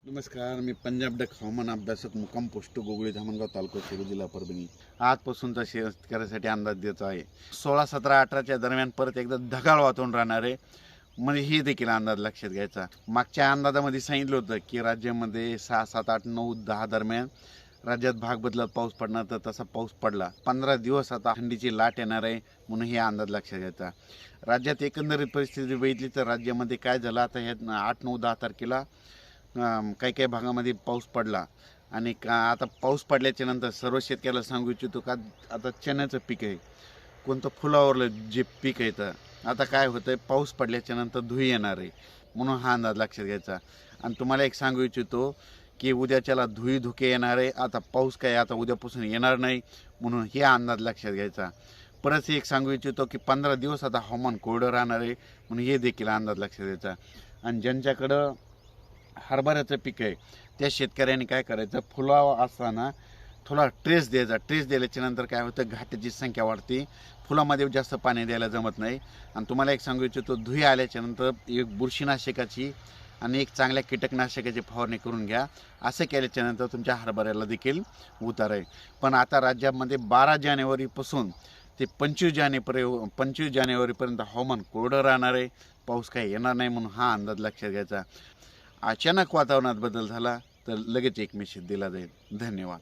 नमस्कार, मी पंजाब डक हवामान अभ्यासक मुक्काम पोस्ट गोगळी धामणगाव तालुका शिरूर जिल्हा परभणी. आजपासूनचा शेतकऱ्यासाठी अंदाज देतो आहे. 16, 17, 18च्या दरम्यान परत एकदा ढगाळ वातावरण राहणार आहे. म्हणजे हे देखील अंदाज लक्षात घ्यायचा. मागच्या अंदाजामध्ये सांगितलं होतं की राज्यामध्ये 6, 7, 8, 9, 10 दरम्यान राज्यात भाग बदलत पाऊस पडणार, तर तसा पाऊस पडला. 15 दिवस आता थंडीची लाट येणार आहे, म्हणून हे अंदाज लक्षात घ्यायचा. राज्यात एकंदरीत परिस्थिती बघितली तर राज्यामध्ये काय झालं, आता ह्या 8, 9, 10 तारखेला काही काही भागामध्ये पाऊस पडला आणि आता पाऊस पडल्याच्या नंतर सर्व शेतकऱ्याला सांगू इच्छितो का आता चण्याचं पीक आहे, कोणतं फुलावरलं जे पीक आहे, तर आता काय होतं आहे, पाऊस पडल्याच्या नंतर धुई येणार आहे, म्हणून हा अंदाज लक्षात घ्यायचा. आणि तुम्हाला एक सांगू इच्छितो की उद्याच्याला धुई धुके येणार आहे. आता पाऊस काय आता उद्यापासून येणार नाही, म्हणून हे अंदाज लक्षात घ्यायचा. परत एक सांगू इच्छितो की 15 दिवस आता हवामान कोरडं राहणार आहे, म्हणून हे देखील अंदाज लक्षात घ्यायचा. आणि ज्यांच्याकडं हरभऱ्याचं पीक आहे त्या शेतकऱ्यांनी काय करायचं, फुलावा असताना थोडा ट्रेस द्यायचा. ट्रेस दिल्याच्या नंतर काय होतं, घाट्याची संख्या वाढते, फुलामध्ये जास्त पाणी द्यायला जमत नाही. आणि तुम्हाला एक सांगू इच्छितो, धुई आल्याच्या नंतर एक बुरशीनाशकाची आणि एक चांगल्या कीटकनाशकाची फवारणी करून घ्या. असं केल्याच्या नंतर तुमच्या हरभऱ्याला देखील उतार आहे. पण आता राज्यामध्ये 12 जानेवारीपासून ते 25 जानेवारीपर्यंत हवामान कोरडं राहणार आहे, पाऊस काही येणार नाही, म्हणून हा अंदाज लक्षात घ्यायचा. अचानक वातावरणात बदल झाला तर लगेच एक मेसेज दिला जाईल. धन्यवाद.